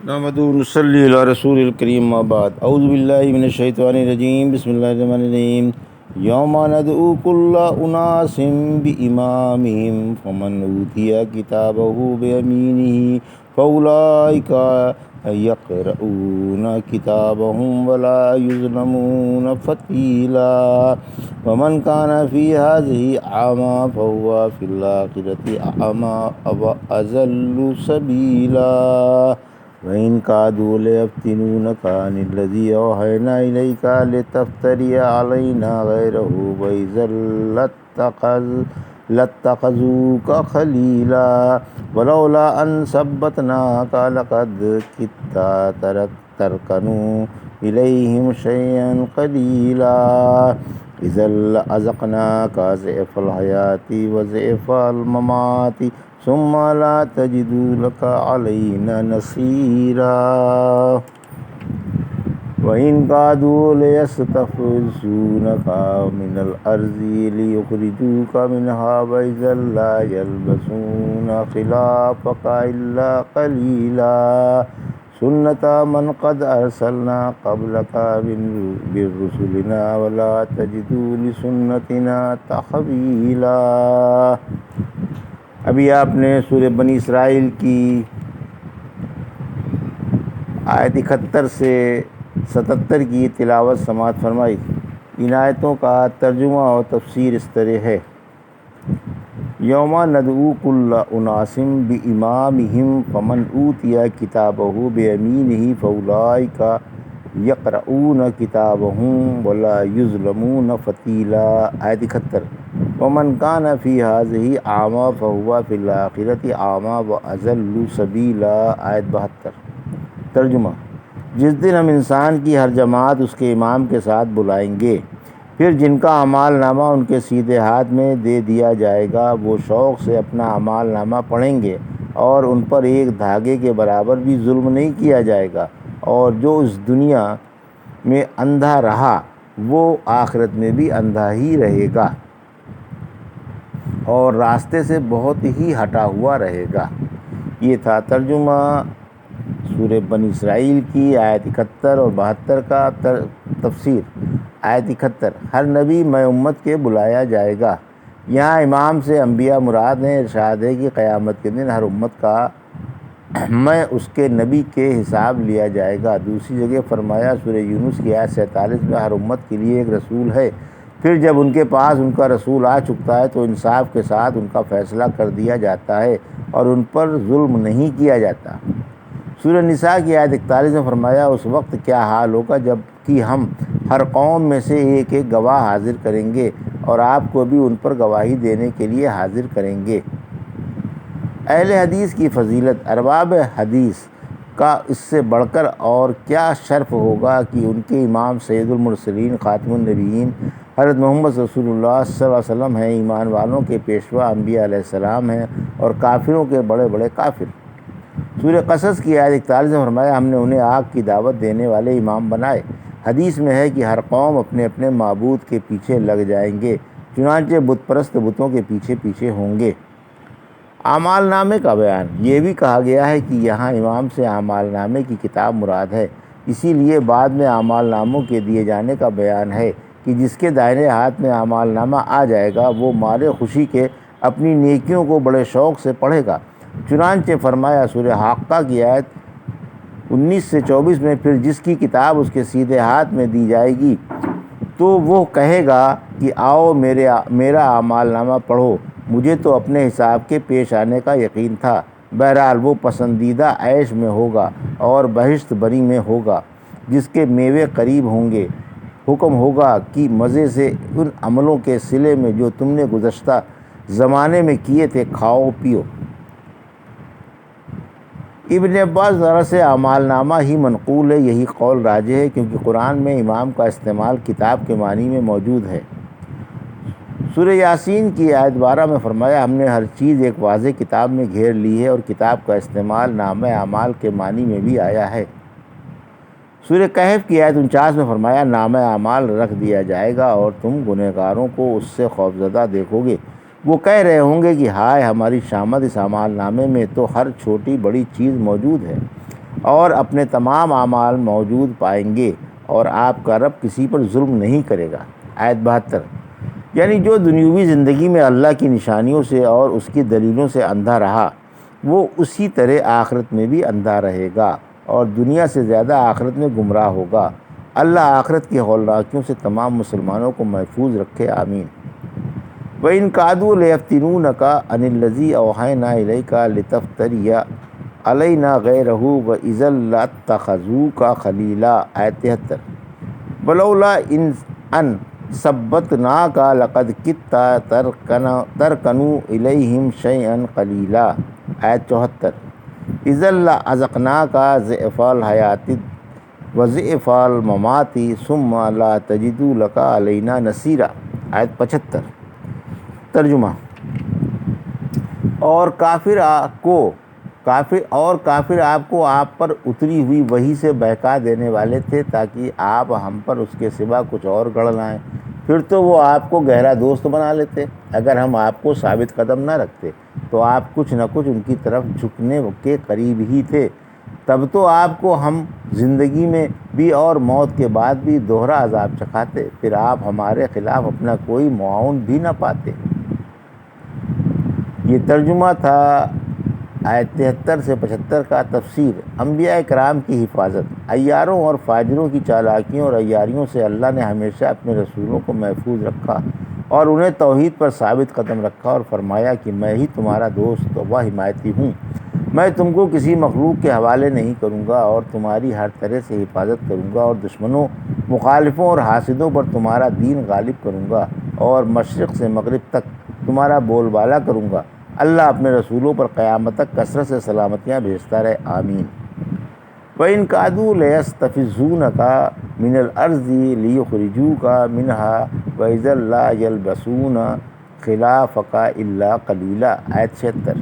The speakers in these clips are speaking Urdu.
نحمدہ و نصلی علی رسول الکریم ما بعد اعوذ باللہ من الشیطان الرجیم بسم اللہ الرحمن الرحیم یوم ندعو کل اناس بامامہم فمن اوتی کتابہ بیمینہ فاولئک یقرؤون کتابہم ولا یظلمون فتیلا ومن کان فی ہذہ اعمی فہو فی الآخرۃ اعمی واضل سبیلا وَإِن كَادُوا لَيَفْتِنُونَكَ عَنِ الَّذِي أَوْحَيْنَا إِلَيْكَ لِتَفْتَرِيَ عَلَيْنَا غَيْرَهُ وَإِذًا لَاتَّخَذُوكَ خَلِيلًا وَلَوْلَا أَن ثَبَّتْنَاكَ لَقَدْ كِدتَّ تَرْكَنُ إِلَيْهِمْ شَيْئًا قَلِيلًا إِذًا لَأَذَقْنَاكَ ضِعْفَ الْحَيَاةِ وَضِعْفَ الْمَمَاتِ ثم لا تجد لك علينا نصيرا وإن كادوا ليستفزونك من الأرض ليخرجوك منها وإذا لا يلبسون خلافك إلا قليلا سنة من قد أرسلنا قبلك من رسلنا ولا تجد لسنتنا تحويلا۔ ابھی آپ نے سورہ بنی اسرائیل کی آیت 71 سے 77 کی تلاوت سماعت فرمائی۔ ان آیتوں کا ترجمہ اور تفسیر اس طرح ہے: یوم ندعو کل اناس بامامہم فمن اوتی کتابہ بیمینہ فاولئک یقرؤون کتابہم ولا یظلمون فتیلا۔ آیت 71: ومن کان فی ہذہ اعمی فہو فی الآخرۃ اعمی واضل سبیلا۔ آیت 72۔ ترجمہ: جس دن ہم انسان کی ہر جماعت اس کے امام کے ساتھ بلائیں گے، پھر جن کا اعمال نامہ ان کے سیدھے ہاتھ میں دے دیا جائے گا وہ شوق سے اپنا اعمال نامہ پڑھیں گے اور ان پر ایک دھاگے کے برابر بھی ظلم نہیں کیا جائے گا، اور جو اس دنیا میں اندھا رہا وہ آخرت میں بھی اندھا ہی رہے گا اور راستے سے بہت ہی ہٹا ہوا رہے گا۔ یہ تھا ترجمہ سورہ بنی اسرائیل کی آیت 71 اور 72 کا تفسیر۔ آیت 71: ہر نبی میں امت کے بلایا جائے گا۔ یہاں امام سے انبیاء مراد ہیں۔ ارشاد ہے کہ قیامت کے دن ہر امت کا میں اس کے نبی کے حساب لیا جائے گا۔ دوسری جگہ فرمایا سورہ یونس کی آیت 47 میں ہر امت کے لیے ایک رسول ہے، پھر جب ان کے پاس ان کا رسول آ چکتا ہے تو انصاف کے ساتھ ان کا فیصلہ کر دیا جاتا ہے اور ان پر ظلم نہیں کیا جاتا۔ سورہ نساء کی آیت 41 میں فرمایا اس وقت کیا حال ہوگا جب کہ ہم ہر قوم میں سے ایک ایک گواہ حاضر کریں گے اور آپ کو بھی ان پر گواہی دینے کے لیے حاضر کریں گے۔ اہل حدیث کی فضیلت۔ ارباب حدیث کا اس سے بڑھ کر اور کیا شرف ہوگا کہ ان کے امام سید المرسلین خاتم النبیین حضرت محمد رسول اللہ صلی اللہ علیہ وسلم ہیں، ایمان والوں کے پیشوا انبیاء علیہ السلام ہیں اور کافروں کے بڑے بڑے کافر۔ سورہ قصص کی آیت 41 میں فرمایا ہم نے انہیں آگ کی دعوت دینے والے امام بنائے۔ حدیث میں ہے کہ ہر قوم اپنے اپنے معبود کے پیچھے لگ جائیں گے، چنانچہ بت پرست بتوں کے پیچھے پیچھے ہوں گے۔ اعمال نامے کا بیان۔ یہ بھی کہا گیا ہے کہ یہاں امام سے اعمال نامے کی کتاب مراد ہے، اسی لیے بعد میں اعمال ناموں کے دیے جانے کا بیان ہے کہ جس کے دائیں ہاتھ میں اعمال نامہ آ جائے گا وہ مارے خوشی کے اپنی نیکیوں کو بڑے شوق سے پڑھے گا۔ چنانچہ فرمایا سورہ حاقہ کی آیت 19 سے 24 میں پھر جس کی کتاب اس کے سیدھے ہاتھ میں دی جائے گی تو وہ کہے گا کہ آؤ میرا اعمال نامہ پڑھو، مجھے تو اپنے حساب کے پیش آنے کا یقین تھا۔ بہرحال وہ پسندیدہ عیش میں ہوگا اور بہشت بری میں ہوگا جس کے میوے قریب ہوں گے۔ حکم ہوگا کہ مزے سے ان عملوں کے صلے میں جو تم نے گزشتہ زمانے میں کیے تھے کھاؤ پیو۔ ابن عباس ذرا سے اعمال نامہ ہی منقول ہے، یہی قول راجح ہے کیونکہ قرآن میں امام کا استعمال کتاب کے معنی میں موجود ہے۔ سورہ یاسین کی آیت 12 میں فرمایا ہم نے ہر چیز ایک واضح کتاب میں گھیر لی ہے، اور کتاب کا استعمال نامہ اعمال کے معنی میں بھی آیا ہے۔ سورہ کہف کی آیت 49 میں فرمایا نامہ اعمال رکھ دیا جائے گا اور تم گنہگاروں کو اس سے خوفزدہ دیکھو گے۔ وہ کہہ رہے ہوں گے کہ ہائے ہماری شامت، اس اعمال نامے میں تو ہر چھوٹی بڑی چیز موجود ہے اور اپنے تمام اعمال موجود پائیں گے، اور آپ کا رب کسی پر ظلم نہیں کرے گا۔ آیت 72، یعنی جو دنیوی زندگی میں اللہ کی نشانیوں سے اور اس کی دلیلوں سے اندھا رہا، وہ اسی طرح آخرت میں بھی اندھا رہے گا اور دنیا سے زیادہ آخرت میں گمراہ ہوگا۔ اللہ آخرت کی ہولناکیوں سے تمام مسلمانوں کو محفوظ رکھے، آمین۔ وَإِن كَادُوا لَيَفْتِنُونَكَ عَنِ الَّذِي أَوْحَيْنَا إِلَيْكَ لِتَفْتَرِيَ عَلَيْنَا غَيْرَهُ وَإِذًا لَاتَّخَذُوكَ خَلِيلًا۔ آیت 73، وَلَوْلَا أَن ثَبَّتْنَاكَ لَقَدْ كِدتَّ تَرْكَنُوا إِلَيْهِمْ شَيْئًا قَلِيلًا۔ آیت 74، إِذًا لَأَذَقْنَاكَ ضِعْفَ الْحَيَاةِ وَضِعْفَ الْمَمَاتِ ثُمَّ لَا تَجِدُ لَكَ عَلَيْنَا نَصِيرًا۔ آیت 75، ترجمہ، اور کافر آپ کو آپ پر اتری ہوئی وحی سے بہکا دینے والے تھے تاکہ آپ ہم پر اس کے سوا کچھ اور گڑھ لائیں، پھر تو وہ آپ کو گہرا دوست بنا لیتے۔ اگر ہم آپ کو ثابت قدم نہ رکھتے تو آپ کچھ نہ کچھ ان کی طرف جھکنے کے قریب ہی تھے، تب تو آپ کو ہم زندگی میں بھی اور موت کے بعد بھی دوہرا عذاب چکھاتے، پھر آپ ہمارے خلاف اپنا کوئی معاون بھی نہ پاتے۔ یہ ترجمہ تھا آیت 73 سے 75 کا۔ تفسیر، انبیاء کرام کی حفاظت۔ عیاروں اور فاجروں کی چالاکیوں اور عیاریوں سے اللہ نے ہمیشہ اپنے رسولوں کو محفوظ رکھا اور انہیں توحید پر ثابت قدم رکھا اور فرمایا کہ میں ہی تمہارا دوست و حمایتی ہوں، میں تم کو کسی مخلوق کے حوالے نہیں کروں گا اور تمہاری ہر طرح سے حفاظت کروں گا اور دشمنوں، مخالفوں اور حاسدوں پر تمہارا دین غالب کروں گا اور مشرق سے مغرب تک تمہارا بول بالا کروں گا۔ اللہ اپنے رسولوں پر قیامت تک کثرت سے سلامتیاں بھیجتا رہے، آمین۔ وَإِن كَادُوا لَيَسْتَفِزُّونَكَ مِنَ الْأَرْضِ لِيُخْرِجُوكَ مِنْهَا وَإِذًا لَا يَلْبَثُونَ خِلَافَكَ إِلَّا قَلِيلًا۔ آیت 76،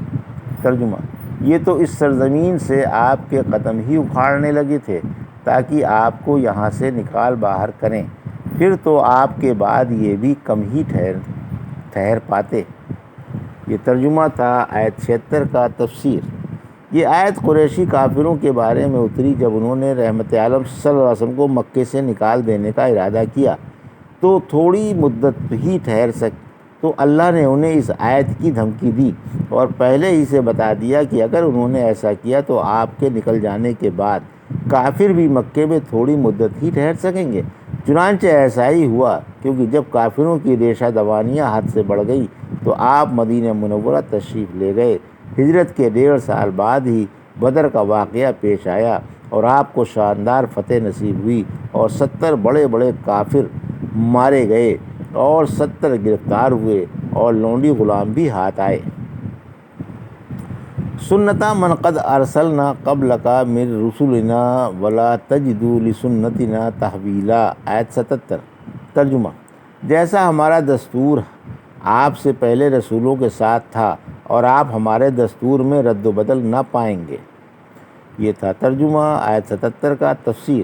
ترجمہ، یہ تو اس سرزمین سے آپ کے قدم ہی اکھاڑنے لگے تھے تاکہ آپ کو یہاں سے نکال باہر کریں، پھر تو آپ کے بعد یہ بھی کم ہی ٹھہر پاتے۔ یہ ترجمہ تھا آیت 76 کا۔ تفسیر، یہ آیت قریشی کافروں کے بارے میں اتری جب انہوں نے رحمت عالم صلی اللہ علیہ وسلم کو مکے سے نکال دینے کا ارادہ کیا تو تھوڑی مدت ہی تو اللہ نے انہیں اس آیت کی دھمکی دی اور پہلے ہی سے بتا دیا کہ اگر انہوں نے ایسا کیا تو آپ کے نکل جانے کے بعد کافر بھی مکے میں تھوڑی مدت ہی ٹھہر سکیں گے۔ چنانچہ ایسا ہی ہوا، کیونکہ جب کافروں کی ریشہ دوانیاں حد سے بڑھ گئیں تو آپ مدینہ منورہ تشریف لے گئے۔ ہجرت کے 1.5 سال بعد ہی بدر کا واقعہ پیش آیا اور آپ کو شاندار فتح نصیب ہوئی اور 70 بڑے بڑے کافر مارے گئے اور 70 گرفتار ہوئے اور لونڈی غلام بھی ہاتھ آئے۔ سنتا من قد ارسلنا قبلک من رسلنا ولا تجد لسنتنا تحویلا۔ آیت 77، ترجمہ، جیسا ہمارا دستور آپ سے پہلے رسولوں کے ساتھ تھا اور آپ ہمارے دستور میں رد و بدل نہ پائیں گے۔ یہ تھا ترجمہ آیت 77 کا۔ تفسیر،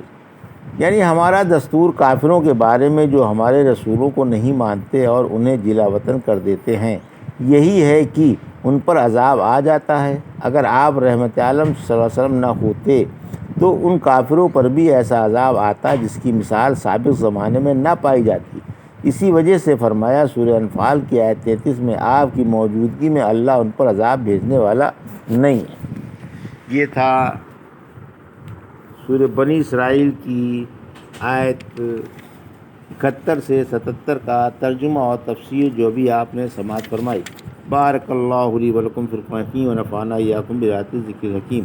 یعنی ہمارا دستور کافروں کے بارے میں جو ہمارے رسولوں کو نہیں مانتے اور انہیں جلا وطن کر دیتے ہیں، یہی ہے کہ ان پر عذاب آ جاتا ہے۔ اگر آپ رحمت عالم صلی اللہ علیہ وسلم نہ ہوتے تو ان کافروں پر بھی ایسا عذاب آتا جس کی مثال سابق زمانے میں نہ پائی جاتی۔ اسی وجہ سے فرمایا سورہ انفال کی آیت 33 میں، آپ کی موجودگی میں اللہ ان پر عذاب بھیجنے والا نہیں ہے۔ یہ تھا سورہ بنی اسرائیل کی آیت 71 سے 77 کا ترجمہ اور تفسیر جو بھی آپ نے سماعت فرمائی۔ بارک اللہ لی و لکم فی القرآن الحکیم و نفعنی و ایاکم بآیات الذکر الحکیم۔